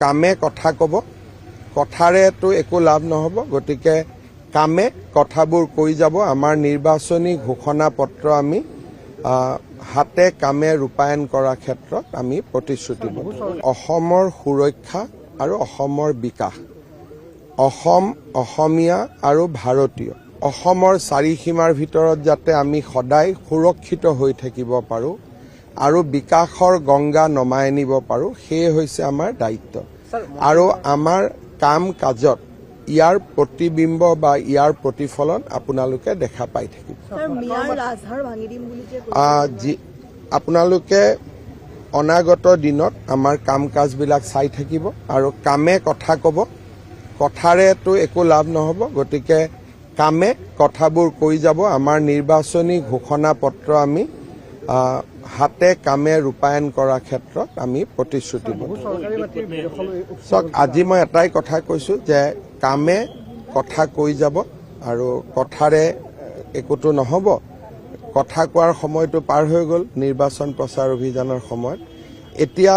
কামে কথা কব, কথাৰেতো একো লাভ নহব। গতিকে কামে কথাবোৰ কৈ যাব। আমাৰ নিৰ্বাচনী ঘোষণা পত্ৰ আমি হাতে কামে ৰূপায়ণ কৰাৰ ক্ষেত্ৰত আমি প্ৰতিশ্ৰুতিবদ্ধ। অসমৰ সুৰক্ষা আৰু অসমৰ বিকাশ, অসম অসমীয়া আৰু ভাৰতীয়, অসমৰ চাৰিসীমাৰ ভিতৰত যাতে আমি সদায় সুৰক্ষিত হৈ থাকিব পাৰোঁ আৰু বিকাশৰ গংগা নমাই আনিব পাৰোঁ, সেয়ে হৈছে আমাৰ দায়িত্ব। আৰু আমাৰ কাম কাজত ইয়াৰ প্ৰতিবিম্ব বা ইয়াৰ প্ৰতিফলন আপোনালোকে দেখা পাই থাকিব। আপোনালোকে অনাগত দিনত আমাৰ কাম কাজবিলাক চাই থাকিব আৰু কামে কথা কব, কথাৰেতো একো লাভ নহব। গতিকে কামে কথাবোৰ কৈ যাব। আমাৰ নিৰ্বাচনী ঘোষণা পত্ৰ আমি হাতে কামে ৰূপায়ণ কৰাৰ ক্ষেত্ৰত আমি প্ৰতিশ্ৰুতিবদ্ধ। চাওক, আজি মই এটাই কথা কৈছো যে কামে কথা কৈ যাব আৰু কথাৰে একোটো নহব। কথা কোৱাৰ সময়টো পাৰ হৈ গ'ল নিৰ্বাচন প্ৰচাৰ অভিযানৰ সময়ত। এতিয়া